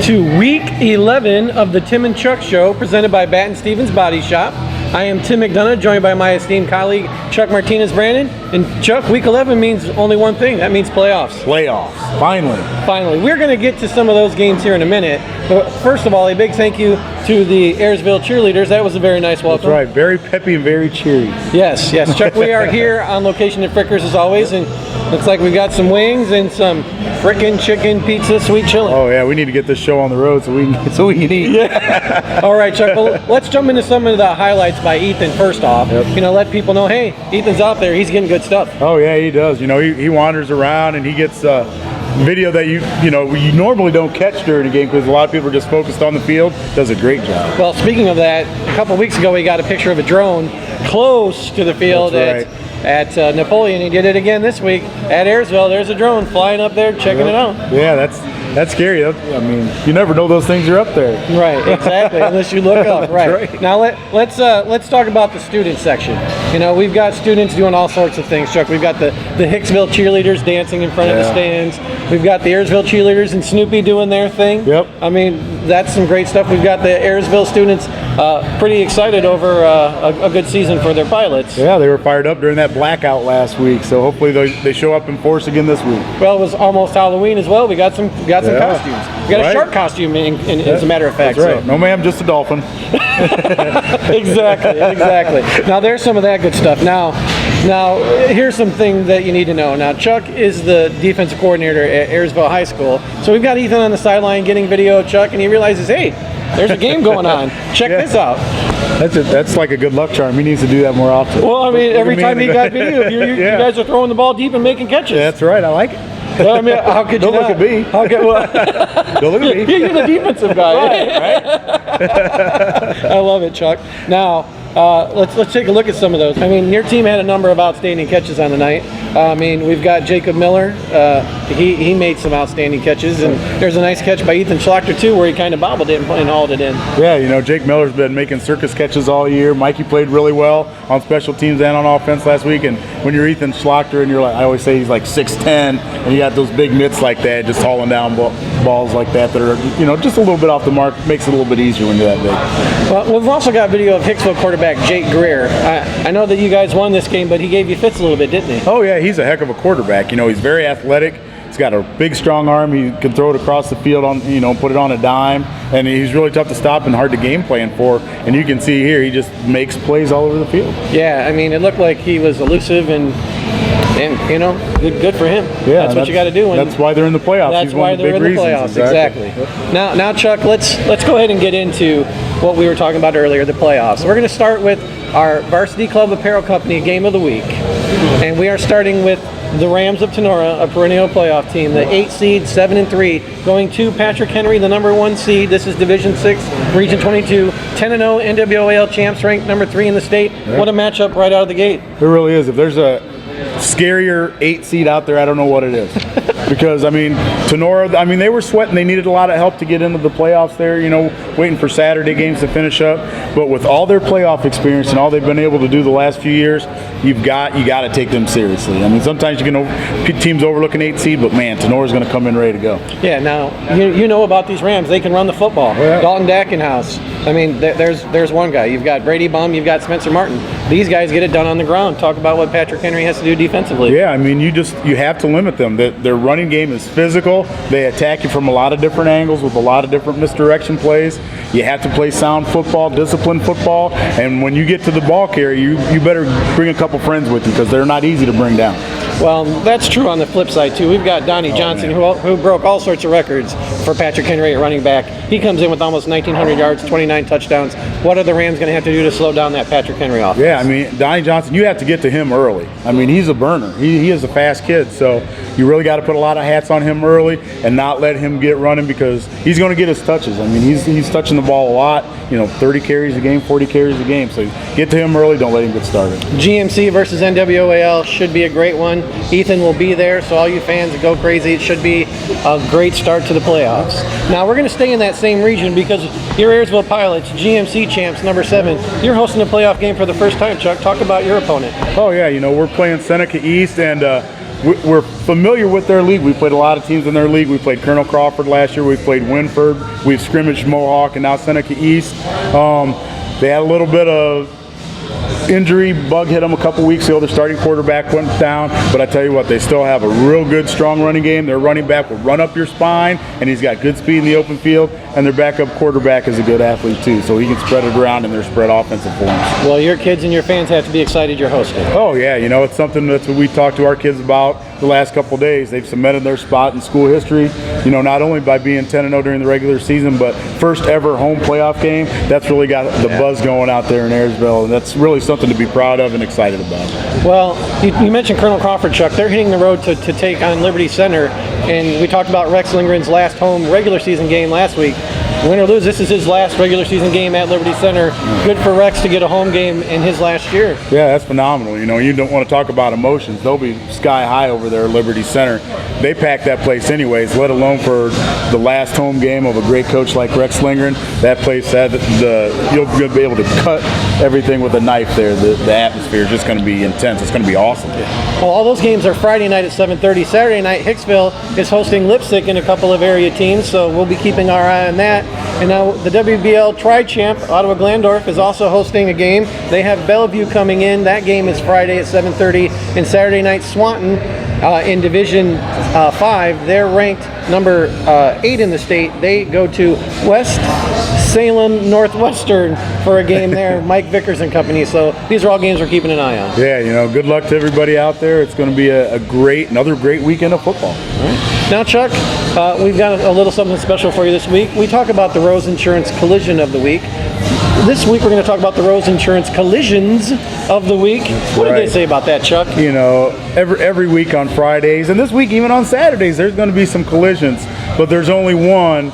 to week 11 of the Tim and Chuck Show, presented by Batten Stevens Body Shop. I am Tim McDonough, joined by my esteemed colleague, Chuck Martinez-Brandon. And Chuck, week 11 means only one thing. That means playoffs. Playoffs, finally. Finally. We're going to get to some of those games here in a minute. But first of all, a big thank you to the Ayersville cheerleaders. That was a very nice welcome. That's right. Very peppy and very cheery. Yes. Chuck, we are here on location at Frickers as always, and looks like we've got some wings and some frickin' chicken pizza sweet chili. Oh yeah, we need to get this show on the road so we can eat. Yeah. All right, Chuck. Well, let's jump into some of the highlights by Ethan first off. Yep. Let people know, hey, Ethan's out there. He's getting good stuff. Oh yeah, he does. He wanders around and he gets video that you normally don't catch during a game because a lot of people are just focused on the field. Does a great job. Well, speaking of that, a couple weeks ago we got a picture of a drone close to the field at Napoleon. He did it again this week at Ayersville. There's a drone flying up there checking it out. Yeah, that's scary. You never know those things are up there. Right, exactly. Unless you look up. Right. Now let's talk about the student section. We've got students doing all sorts of things, Chuck. We've got the Hicksville cheerleaders dancing in front of the stands. We've got the Ayersville cheerleaders and Snoopy doing their thing. Yep. That's some great stuff. We've got the Ayersville students pretty excited over a good season for their pilots. Yeah, they were fired up during that blackout last week, so hopefully they show up in force again this week. Well, it was almost Halloween as well. We got some costumes. We got a shark costume, as a matter of fact. That's right. So. No, ma'am, just a dolphin. Exactly. Now, there's some of that good stuff. Now, here's something that you need to know. Now, Chuck is the defensive coordinator at Ayersville High School. So we've got Ethan on the sideline getting video of Chuck, and he realizes, hey, there's a game going on. Check this out. That's like a good luck charm. He needs to do that more often. Well, every time he got video, you guys are throwing the ball deep and making catches. Yeah, that's right. I like it. Well, how could you Don't look at me. Don't look at me. You're the defensive guy. Right? I love it, Chuck. Now, let's take a look at some of those. Your team had a number of outstanding catches on the night. We've got Jacob Miller. He made some outstanding catches, and there's a nice catch by Ethan Schlachter too, where he kind of bobbled it and hauled it in. Yeah, Jake Miller's been making circus catches all year. Mikey played really well on special teams and on offense last week. And when you're Ethan Schlachter, and I always say he's like 6'10", and you got those big mitts like that, just hauling down balls like that are just a little bit off the mark, makes it a little bit easier when you're that big. Well, we've also got video of Hicksville quarterback Jake Greer. I know that you guys won this game, but he gave you fits a little bit, didn't he? Oh yeah, he's a heck of a quarterback. He's very athletic. He's got a big, strong arm. He can throw it across the field put it on a dime, and he's really tough to stop and hard to game plan for. And you can see here, he just makes plays all over the field. Yeah, it looked like he was elusive and good for him. Yeah, that's what you got to do. That's why they're in the playoffs. That's why they're in the playoffs. Exactly. Now, Chuck, let's go ahead and get into what we were talking about earlier, the playoffs. We're going to start with our Varsity Club Apparel Company Game of the Week, and we are starting with the Rams of Tenora, a perennial playoff team, the 8 seed, 7-3, going to Patrick Henry, the number 1 seed. This is Division 6, Region 22, 10-0 NWAL champs, ranked number 3 in the state. Yeah. What a matchup right out of the gate. It really is. If there's a scarier 8 seed out there, I don't know what it is. Because Tenora, they were sweating. They needed a lot of help to get into the playoffs there, waiting for Saturday games to finish up. But with all their playoff experience and all they've been able to do the last few years, you got to take them seriously. Sometimes you can teams overlook an 8 seed, but man, Tenora's going to come in ready to go. Yeah, now you know about these Rams. They can run the football. Yeah. Dalton Dackenhouse. There's one guy. You've got Brady Bum. You've got Spencer Martin. These guys get it done on the ground. Talk about what Patrick Henry has to do defensively. Yeah, you have to limit them. Their running game is physical. They attack you from a lot of different angles with a lot of different misdirection plays. You have to play sound football, disciplined football, and when you get to the ball carrier, you better bring a couple friends with you because they're not easy to bring down. Well, that's true on the flip side, too. We've got Donnie Johnson, who broke all sorts of records for Patrick Henry at running back. He comes in with almost 1,900 yards, 29 touchdowns. What are the Rams going to have to do to slow down that Patrick Henry offense? Yeah, Donnie Johnson, you have to get to him early. He's a burner. He is a fast kid, so you really got to put a lot of hats on him early and not let him get running because he's going to get his touches. He's touching the ball a lot, 30 carries a game, 40 carries a game. So get to him early, don't let him get started. GMC versus NWAL should be a great one. Ethan will be there, so all you fans go crazy. It should be a great start to the playoffs. Now, we're going to stay in that same region because your Ayersville Pilots, GMC champs, number 7, you're hosting a playoff game for the first time, Chuck. Talk about your opponent. Oh, yeah, we're playing Seneca East, and we're familiar with their league. We played a lot of teams in their league. We played Colonel Crawford last year. We played Winford. We've scrimmaged Mohawk and now Seneca East. They had a little bit of injury bug hit them a couple weeks ago. Their starting quarterback went down, but I tell you what, they still have a real good, strong running game. Their running back will run up your spine, and he's got good speed in the open field, and their backup quarterback is a good athlete too, so he can spread it around in their spread offensive forms. Well, your kids and your fans have to be excited you're hosting. Oh yeah, it's something that's what we talked to our kids about the last couple of days. They've cemented their spot in school history, not only by being 10-0 during the regular season, but first ever home playoff game. That's really got the buzz going out there in Ayersville, and that's really something to be proud of and excited about. Well, you mentioned Colonel Crawford, Chuck. They're hitting the road to take on Liberty Center, and we talked about Rex Lindgren's last home regular season game last week. Win or lose, this is his last regular season game at Liberty Center. Good for Rex to get a home game in his last year. Yeah, that's phenomenal. You don't want to talk about emotions. They'll be sky high over there at Liberty Center. They pack that place anyways, let alone for the last home game of a great coach like Rex Lindgren. That place, you'll be able to cut everything with a knife there. The atmosphere is just going to be intense. It's going to be awesome. Well, all those games are Friday night at 7:30. Saturday night, Hicksville is hosting Lipstick and a couple of area teams, so we'll be keeping our eye on that. And now the WBL Tri-Champ, Ottawa Glandorf, is also hosting a game. They have Bellevue coming in. That game is Friday at 7:30. And Saturday night, Swanton in Division 5. They're ranked number 8 in the state. They go to West Salem Northwestern for a game there. Mike Vickers and company. So these are all games we're keeping an eye on. Yeah, good luck to everybody out there. It's going to be another great weekend of football. All right. Now, Chuck, we've got a little something special for you this week. We talk about the Rose Insurance Collision of the Week. This week we're going to talk about the Rose Insurance Collisions of the Week. What did they say about that, Chuck? Every week on Fridays, and this week even on Saturdays, there's going to be some collisions, but there's only one.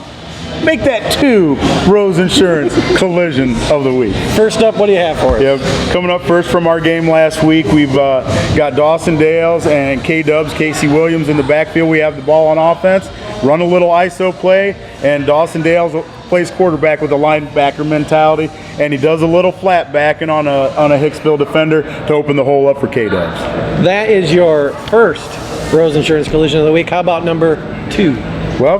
Make that 2 Rose Insurance Collision of the Week. First up, what do you have for us? Yep. Coming up first from our game last week, we've got Dawson Dales and K-Dubs, Casey Williams in the backfield. We have the ball on offense, run a little ISO play, and Dawson Dales plays quarterback with a linebacker mentality, and he does a little flat backing on a Hicksville defender to open the hole up for K-Dubs. That is your first Rose Insurance Collision of the Week. How about number 2? Well,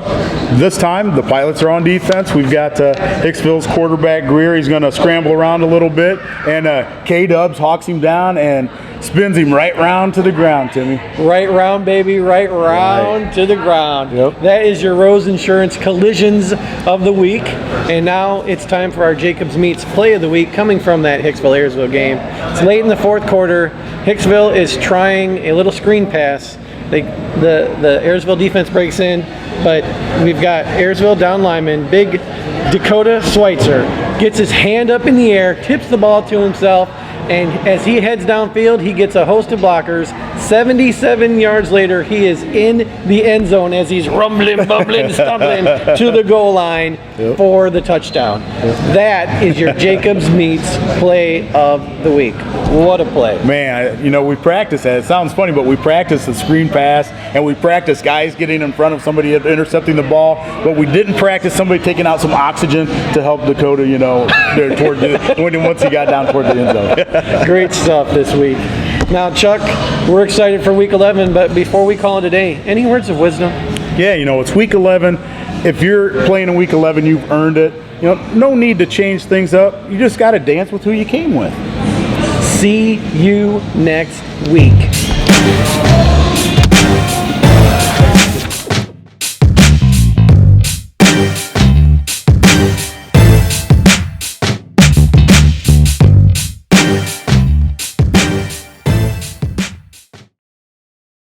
this time the Pilots are on defense. We've got Hicksville's quarterback Greer. He's going to scramble around a little bit, and K-Dubs hawks him down and spins him right round to the ground, Timmy. Right round, baby, right round to the ground. Yep. That is your Rose Insurance Collisions of the Week. And now it's time for our Jacobs Meets Play of the Week coming from that Hicksville-Ayersville game. It's late in the fourth quarter. Hicksville is trying a little screen pass. The Ayersville defense breaks in, but we've got Ayersville down lineman, big Dakota Schweitzer, gets his hand up in the air, tips the ball to himself, and as he heads downfield, he gets a host of blockers. 77 yards later, he is in the end zone as he's rumbling, bumbling, stumbling to the goal line for the touchdown. That is your Jacobs Meets Play of the Week. What a play. Man, we practice that. It sounds funny, but we practice the screen pass, and we practice guys getting in front of somebody intercepting the ball, but we didn't practice somebody taking out some oxygen to help Dakota, once he got down toward the end zone. Great stuff this week. Now, Chuck, we're excited for Week 11, but before we call it a day, any words of wisdom? Yeah, it's Week 11. If you're playing in Week 11, you've earned it. No need to change things up. You just got to dance with who you came with. See you next week.